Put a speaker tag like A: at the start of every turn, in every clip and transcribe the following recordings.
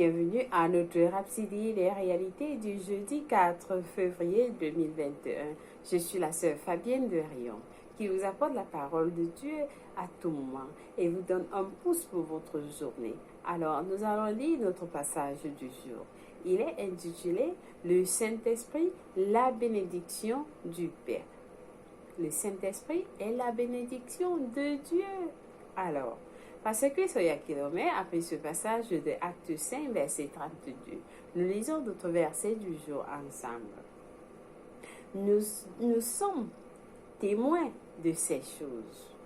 A: Bienvenue à notre Rhapsodie des réalités du jeudi 4 février 2021. Je suis la sœur Fabienne de Rion qui vous apporte la parole de Dieu à tout moment et vous donne un pouce pour votre journée. Alors, nous allons lire notre passage du jour. Il est intitulé Le Saint-Esprit, la bénédiction du Père. Le Saint-Esprit est la bénédiction de Dieu. Alors, parce que soyez kilomètres après ce passage de Acte 5, verset 32, nous lisons d'autres versets du jour ensemble. Nous sommes témoins de ces choses.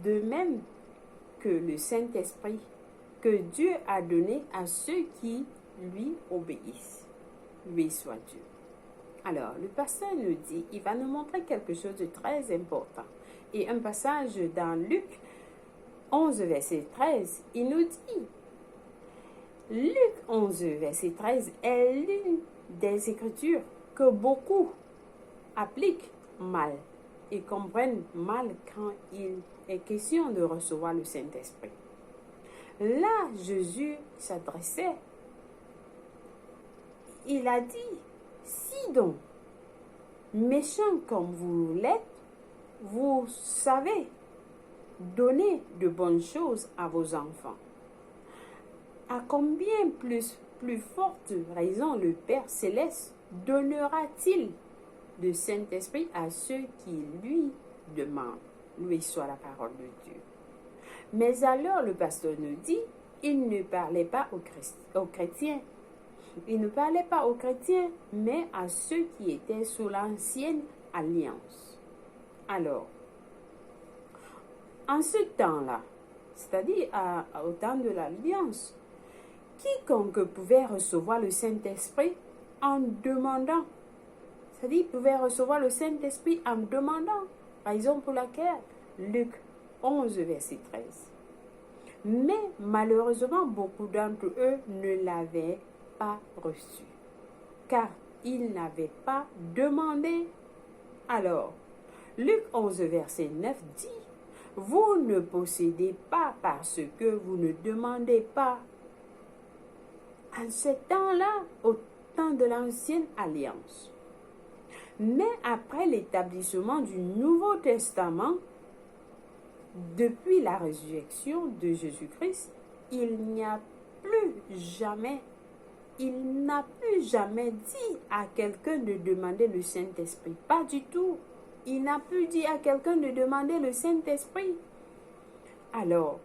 A: De même que le Saint-Esprit que Dieu a donné à ceux qui lui obéissent. Lui soit Dieu. Alors, le pasteur nous dit, il va nous montrer quelque chose de très important. Et un passage dans Luc 11, verset 13, il nous dit, Luc 11, verset 13 est l'une des écritures que beaucoup appliquent mal et comprennent mal quand il est question de recevoir le Saint-Esprit. Là, Jésus s'adressait, il a dit, si donc, méchant comme vous l'êtes, vous savez donner de bonnes choses à vos enfants. À combien plus forte raison le Père Céleste donnera-t-il le Saint-Esprit à ceux qui lui demandent? Lui soit la parole de Dieu. Mais alors le pasteur nous dit, il ne parlait pas aux chrétiens. Il ne parlait pas aux chrétiens, mais à ceux qui étaient sous l'ancienne alliance. Alors, en ce temps-là, c'est-à-dire au temps de l'Alliance, quiconque pouvait recevoir le Saint-Esprit en demandant, c'est-à-dire pouvait recevoir le Saint-Esprit en demandant, raison pour laquelle Luc 11, verset 13. Mais malheureusement, beaucoup d'entre eux ne l'avaient pas reçu, car ils n'avaient pas demandé. Alors, Luc 11, verset 9 dit, vous ne possédez pas parce que vous ne demandez pas. En ce temps-là, au temps de l'ancienne alliance. Mais après l'établissement du Nouveau Testament, depuis la résurrection de Jésus-Christ, il n'a plus jamais dit à quelqu'un de demander le Saint-Esprit. Pas du tout. Il n'a plus dit à quelqu'un de demander le Saint-Esprit. Alors,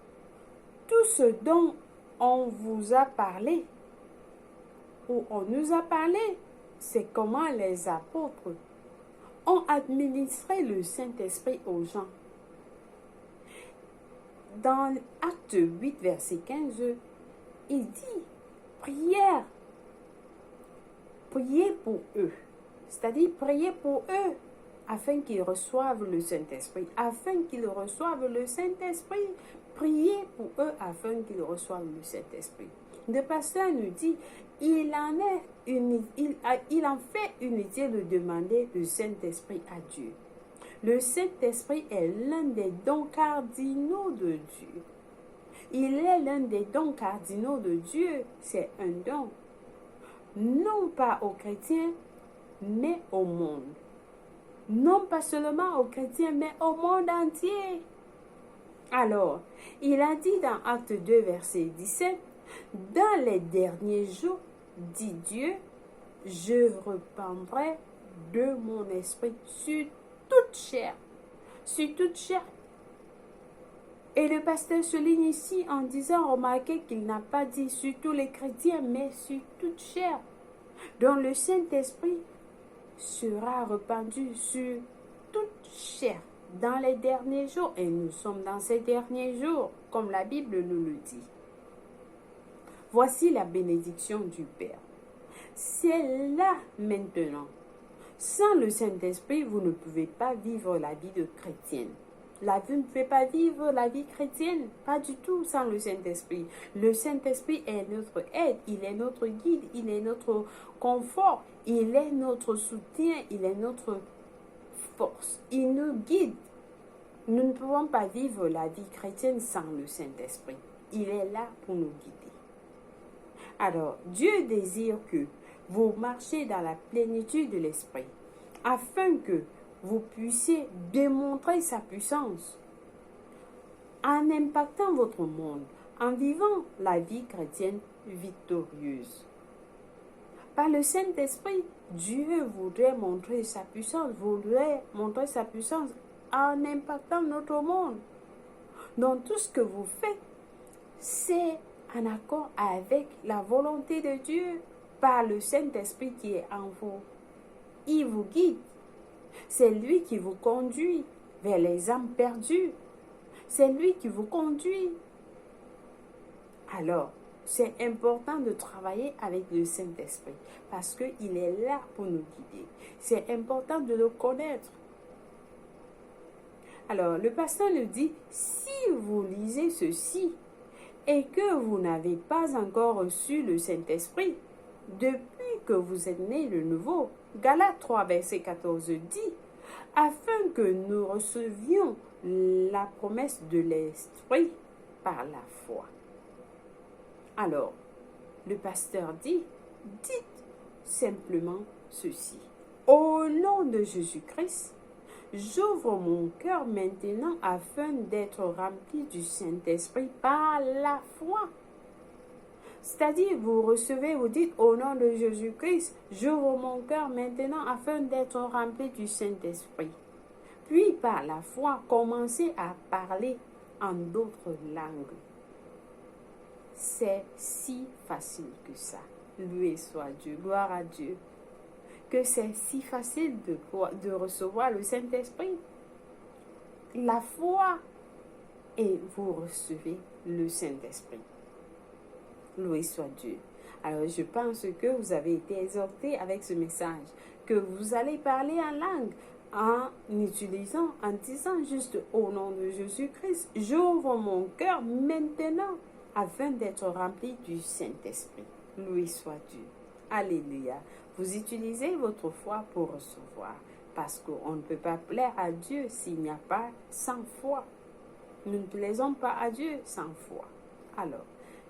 A: tout ce dont on vous a parlé, ou on nous a parlé, c'est comment les apôtres ont administré le Saint-Esprit aux gens. Dans Acte 8, verset 15, il dit, priez pour eux. C'est-à-dire, priez pour eux afin qu'ils reçoivent le Saint-Esprit. Afin qu'ils reçoivent le Saint-Esprit. Priez pour eux afin qu'ils reçoivent le Saint-Esprit. Le pasteur nous dit, il en fait inutile de demander le Saint-Esprit à Dieu. Le Saint-Esprit est l'un des dons cardinaux de Dieu. Il est l'un des dons cardinaux de Dieu. C'est un don. Non pas aux chrétiens, mais au monde. Non pas seulement aux chrétiens, mais au monde entier. Alors, il a dit dans Acte 2, verset 17, « Dans les derniers jours, dit Dieu, je répandrai de mon esprit sur toute chair. » Sur toute chair. Et le pasteur souligne ici en disant, remarquez qu'il n'a pas dit sur tous les chrétiens, mais sur toute chair. Donc le Saint-Esprit sera répandu sur toute chair dans les derniers jours. Et nous sommes dans ces derniers jours, comme la Bible nous le dit. Voici la bénédiction du Père. C'est là maintenant. Sans le Saint-Esprit, vous ne pouvez pas vivre la vie de chrétienne. Vous ne pouvez pas vivre la vie chrétienne, pas du tout sans le Saint-Esprit. Le Saint-Esprit est notre aide, il est notre guide, il est notre confort, il est notre soutien, il est notre force. Il nous guide. Nous ne pouvons pas vivre la vie chrétienne sans le Saint-Esprit. Il est là pour nous guider. Alors, Dieu désire que vous marchiez dans la plénitude de l'Esprit, afin que vous puissiez démontrer sa puissance en impactant votre monde, en vivant la vie chrétienne victorieuse. Par le Saint-Esprit, Dieu voudrait montrer sa puissance, en impactant notre monde. Donc tout ce que vous faites, c'est en accord avec la volonté de Dieu par le Saint-Esprit qui est en vous. Il vous guide. C'est lui qui vous conduit vers les âmes perdues. C'est lui qui vous conduit. Alors, c'est important de travailler avec le Saint-Esprit parce qu'il est là pour nous guider. C'est important de le connaître. Alors, le pasteur nous dit, si vous lisez ceci et que vous n'avez pas encore reçu le Saint-Esprit, depuis que vous êtes nés de nouveau, Galates 3, verset 14 dit, afin que nous recevions la promesse de l'Esprit par la foi. Alors, le pasteur dit, dites simplement ceci. Au nom de Jésus-Christ, j'ouvre mon cœur maintenant afin d'être rempli du Saint-Esprit par la foi. C'est-à-dire, vous recevez, vous dites, au nom de Jésus-Christ, j'ouvre mon cœur maintenant afin d'être rempli du Saint-Esprit. Puis, par la foi, commencez à parler en d'autres langues. C'est si facile que ça. Loué soit Dieu, gloire à Dieu. Que c'est si facile de recevoir le Saint-Esprit. La foi et vous recevez le Saint-Esprit. Loué soit Dieu. Alors je pense que vous avez été exhortés avec ce message, que vous allez parler en langue en disant juste au nom de Jésus-Christ, j'ouvre mon cœur maintenant afin d'être rempli du Saint-Esprit. Loué soit Dieu. Alléluia. Vous utilisez votre foi pour recevoir, parce qu'on ne peut pas plaire à Dieu s'il n'y a pas sans foi. Nous ne plaisons pas à Dieu sans foi. Alors,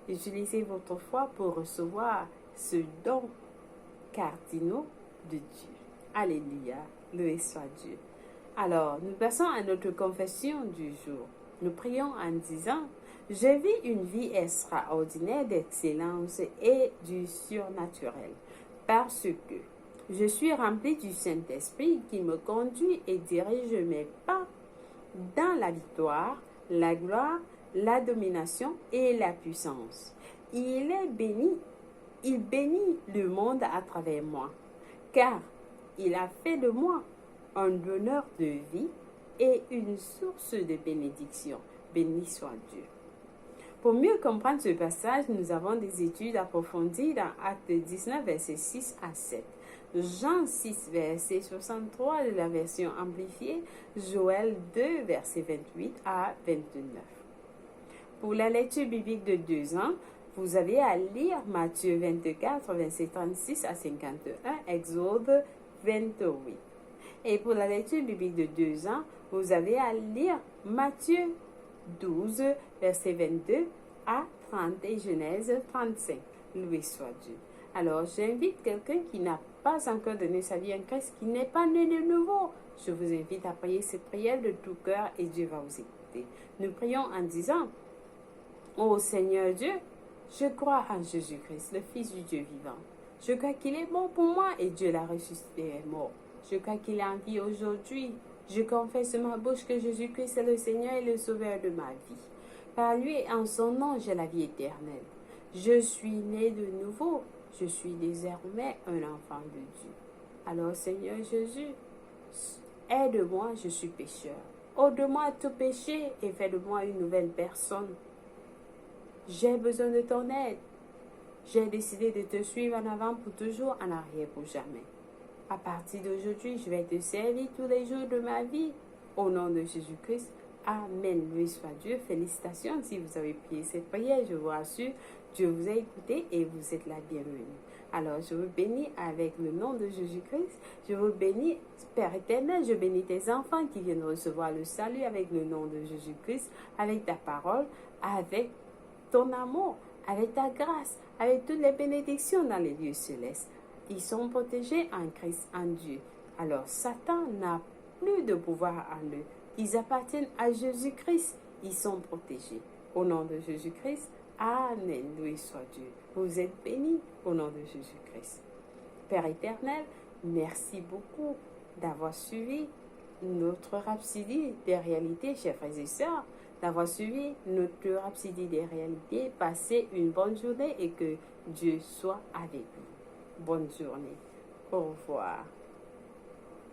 A: utilisez votre foi pour recevoir ce don cardinal de Dieu. Alléluia. Loué soit Dieu. Alors, nous passons à notre confession du jour. Nous prions en disant, je vis une vie extraordinaire d'excellence et du surnaturel, parce que je suis rempli du Saint-Esprit qui me conduit et dirige mes pas dans la victoire, la gloire, la domination et la puissance. Il bénit le monde à travers moi, car il a fait de moi un donneur de vie et une source de bénédiction. Béni soit Dieu. Pour mieux comprendre ce passage, nous avons des études approfondies dans Actes 19, versets 6 à 7. Jean 6, verset 63 de la version amplifiée, Joël 2, verset 28 à 29. Pour la lecture biblique de 2 ans, vous avez à lire Matthieu 24, verset 36 à 51, Exode 28. Et pour la lecture biblique de 2 ans, vous avez à lire Matthieu 12, verset 22 à 30 et Genèse 35. Loué soit Dieu. Alors, j'invite quelqu'un qui n'a pas encore donné sa vie en Christ, qui n'est pas né de nouveau. Je vous invite à prier cette prière de tout cœur et Dieu va vous écouter. Nous prions en disant, ô Seigneur Dieu, je crois en Jésus-Christ, le Fils du Dieu vivant. Je crois qu'il est mort pour moi et Dieu l'a ressuscité et est mort. Je crois qu'il est en vie aujourd'hui. Je confesse de ma bouche que Jésus-Christ est le Seigneur et le Sauveur de ma vie. Par lui et en son nom, j'ai la vie éternelle. Je suis né de nouveau. Je suis désormais un enfant de Dieu. Alors, Seigneur Jésus, aide-moi, je suis pécheur. Ôte de moi tout péché et fais de moi une nouvelle personne. J'ai besoin de ton aide. J'ai décidé de te suivre en avant pour toujours, en arrière pour jamais. À partir d'aujourd'hui, je vais te servir tous les jours de ma vie. Au nom de Jésus-Christ. Amen. Loué soit Dieu. Félicitations si vous avez prié cette prière. Je vous rassure, Dieu vous a écouté et vous êtes la bienvenue. Alors, je vous bénis avec le nom de Jésus-Christ. Je vous bénis, Père éternel. Je bénis tes enfants qui viennent recevoir le salut avec le nom de Jésus-Christ, avec ta parole, avec ton amour, avec ta grâce, avec toutes les bénédictions dans les lieux célestes. Ils sont protégés en Christ, en Dieu. Alors Satan n'a plus de pouvoir en eux. Ils appartiennent à Jésus-Christ. Ils sont protégés. Au nom de Jésus-Christ, Amen. Loué soit Dieu. Vous êtes bénis au nom de Jésus-Christ. Père éternel, merci beaucoup d'avoir suivi notre rhapsodie des réalités, chers frères et sœurs, d'avoir suivi notre rhapsodie des réalités. Passez une bonne journée et que Dieu soit avec vous. Bonne journée. Au revoir.